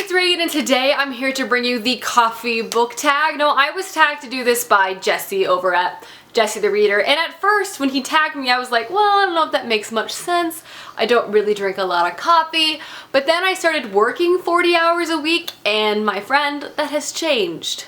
it's Reagan and today I'm here to bring you the coffee book tag. Now, I was tagged to do this by Jesse over at Jesse the Reader, and at first when he tagged me I was like, well, I don't know if that makes much sense. I don't really drink a lot of coffee. But then I started working 40 hours a week and my friend, that has changed.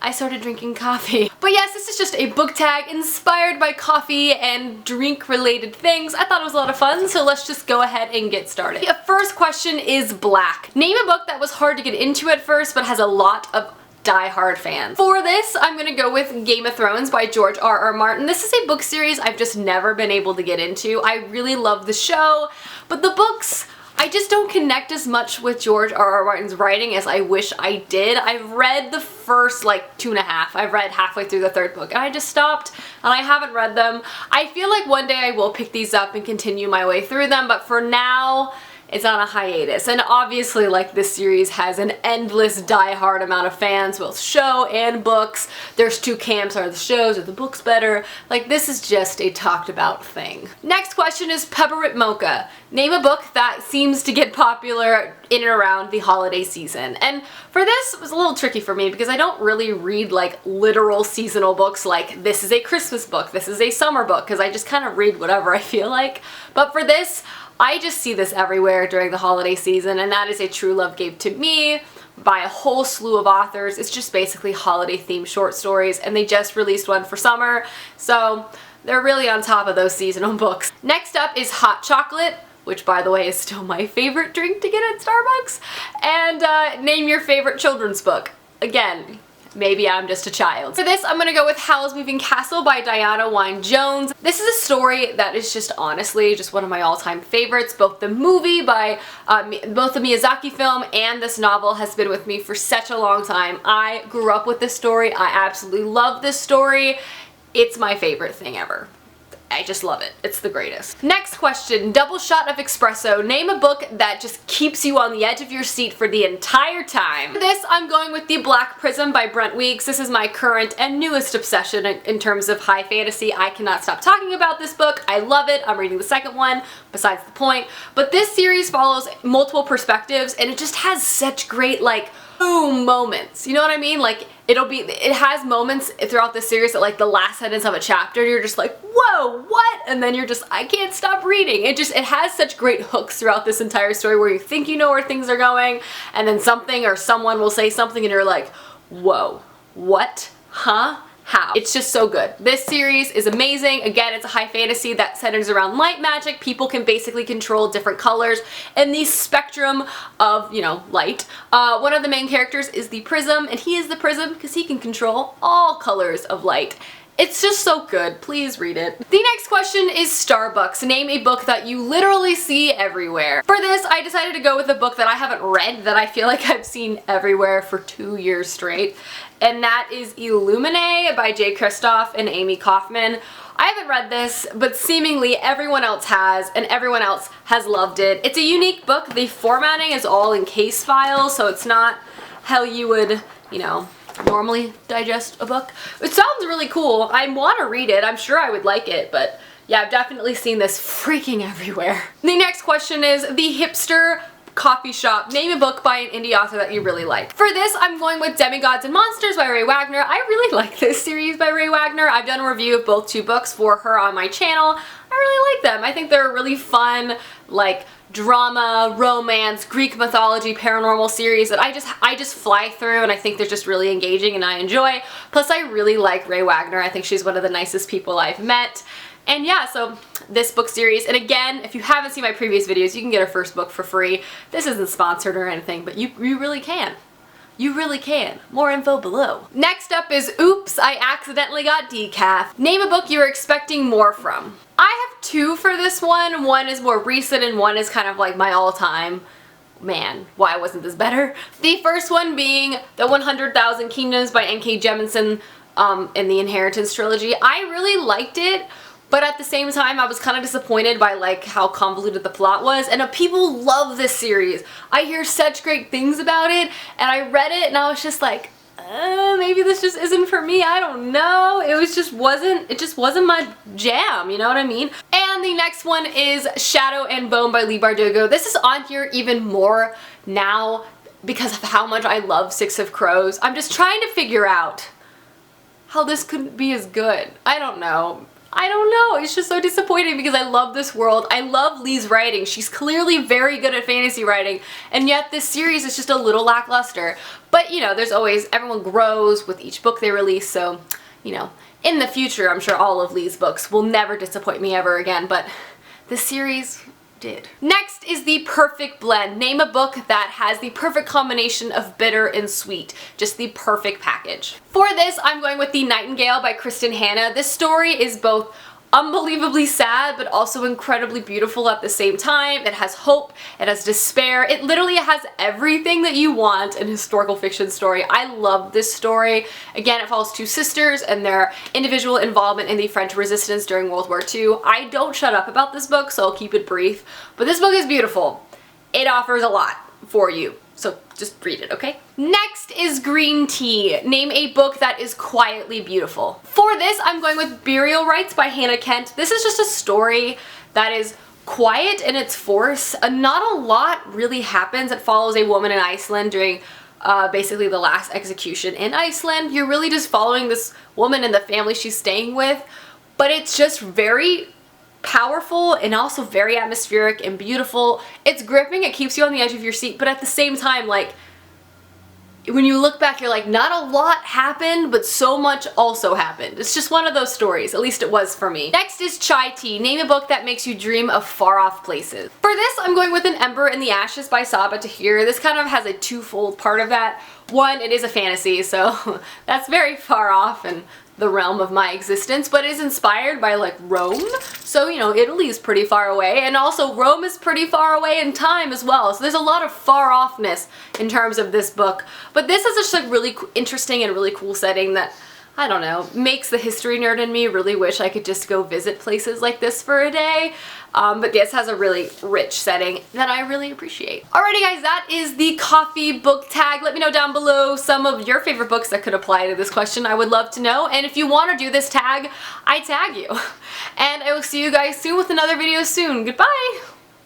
I started drinking coffee. But yes, this is just a book tag inspired by coffee and drink related things. I thought it was a lot of fun, so let's just go ahead and get started. The first question is black. Name a book that was hard to get into at first but has a lot of die-hard fans. For this, I'm gonna go with Game of Thrones by George R.R. Martin. This is a book series I've just never been able to get into. I really love the show, but the books, I just don't connect as much with George R.R. Martin's writing as I wish I did. I've read the first like 2.5. I've read halfway through the third book and I just stopped and I haven't read them. I feel like one day I will pick these up and continue my way through them, but for now, it's on a hiatus. And obviously, like, this series has an endless die-hard amount of fans, both show and books. There's two camps, are the shows or the books better? Like, this is just a talked about thing. Next question is Peppermint Mocha. Name a book that seems to get popular in and around the holiday season. And for this, it was a little tricky for me because I don't really read like literal seasonal books like this is a Christmas book, this is a summer book, because I just kind of read whatever I feel like. But for this, I just see this everywhere during the holiday season, and that is A True Love Gave to Me by a whole slew of authors. It's just basically holiday themed short stories, and they just released one for summer, so they're really on top of those seasonal books. Next up is Hot Chocolate, which by the way is still my favorite drink to get at Starbucks, and name your favorite children's book. Again, maybe I'm just a child. For this, I'm gonna go with Howl's Moving Castle by Diana Wynne Jones. This is a story that is just honestly just one of my all-time favorites. Both the movie by, both the Miyazaki film and this novel has been with me for such a long time. I grew up with this story. I absolutely love this story. It's my favorite thing ever. I just love it. It's the greatest. Next question, Double Shot of Espresso. Name a book that just keeps you on the edge of your seat for the entire time. For this, I'm going with The Black Prism by Brent Weeks. This is my current and newest obsession in terms of high fantasy. I cannot stop talking about this book. I love it. I'm reading the second one, besides the point. But this series follows multiple perspectives and it just has such great like boom moments. You know what I mean? Like it has moments throughout the series that like the last sentence of a chapter you're just like, whoa, what? And then you're just, I can't stop reading. It has such great hooks throughout this entire story where you think you know where things are going and then something or someone will say something and you're like, whoa, what? Huh? How? It's just so good. This series is amazing. Again, it's a high fantasy that centers around light magic. People can basically control different colors and the spectrum of, you know, light. One of the main characters is the Prism, and he is the Prism because he can control all colors of light. It's just so good. Please read it. The next question is Starbucks. Name a book that you literally see everywhere. For this, I decided to go with a book that I haven't read that I feel like I've seen everywhere for 2 years straight, and that is Illuminae by Jay Kristoff and Amy Kaufman. I haven't read this, but seemingly everyone else has, and everyone else has loved it. It's a unique book. The formatting is all in case files, so it's not how you would, you know, normally digest a book. It sounds really cool. I want to read it. I'm sure I would like it, but yeah, I've definitely seen this freaking everywhere. The next question is The Hipster Coffee Shop. Name a book by an indie author that you really like. For this, I'm going with Demigods and Monsters by Ray Wagner. I really like this series by Ray Wagner. I've done a review of both two books for her on my channel. I really like them. I think they're a really fun, like, drama, romance, Greek mythology, paranormal series that I just fly through, and I think they're just really engaging and I enjoy. Plus, I really like Ray Wagner. I think she's one of the nicest people I've met. And yeah, so this book series, and again, if you haven't seen my previous videos, you can get her first book for free. This isn't sponsored or anything, but you really can. You really can. More info below. Next up is Oops, I Accidentally Got Decaf. Name a book you're expecting more from. I have two for this one. One is more recent and one is kind of like my all-time. Man, why wasn't this better? The first one being The 100,000 Kingdoms by N.K. Jemisin in the Inheritance trilogy. I really liked it, but at the same time I was kind of disappointed by like how convoluted the plot was, and people love this series. I hear such great things about it, and I read it and I was just like, maybe this just isn't for me. I don't know. It just wasn't my jam, you know what I mean? And the next one is Shadow and Bone by Leigh Bardugo. This is on here even more now because of how much I love Six of Crows. I'm just trying to figure out how this couldn't be as good. I don't know. It's just so disappointing because I love this world. I love Leigh's writing. She's clearly very good at fantasy writing, and yet this series is just a little lackluster. But you know, there's always, everyone grows with each book they release, so you know, in the future I'm sure all of Leigh's books will never disappoint me ever again, but this series did. Next is the perfect blend. Name a book that has the perfect combination of bitter and sweet. Just the perfect package. For this, I'm going with The Nightingale by Kristen Hanna. This story is both unbelievably sad but also incredibly beautiful at the same time. It has hope, it has despair, it literally has everything that you want in a historical fiction story. I love this story. Again, it follows two sisters and their individual involvement in the French resistance during World War II. I don't shut up about this book, so I'll keep it brief, but this book is beautiful. It offers a lot for you. So just read it, okay? Next is Green Tea. Name a book that is quietly beautiful. For this, I'm going with Burial Rites by Hannah Kent. This is just a story that is quiet in its force. Not a lot really happens. It follows a woman in Iceland during basically the last execution in Iceland. You're really just following this woman and the family she's staying with, but it's just very powerful and also very atmospheric and beautiful. It's gripping, it keeps you on the edge of your seat, but at the same time, like, when you look back, you're like, not a lot happened, but so much also happened. It's just one of those stories, at least it was for me. Next is Chai Tea. Name a book that makes you dream of far-off places. For this, I'm going with An Ember in the Ashes by Saba Tahir. This kind of has a twofold part of that. One, it is a fantasy, so that's very far off and the realm of my existence, but it is inspired by like Rome, so you know, Italy is pretty far away, and also Rome is pretty far away in time as well, so there's a lot of far offness in terms of this book. But this is just a really interesting and really cool setting that, I don't know, makes the history nerd in me really wish I could just go visit places like this for a day. But this has a really rich setting that I really appreciate. Alrighty guys, that is the coffee book tag. Let me know down below some of your favorite books that could apply to this question. I would love to know. And if you want to do this tag, I tag you. And I will see you guys soon with another video soon. Goodbye!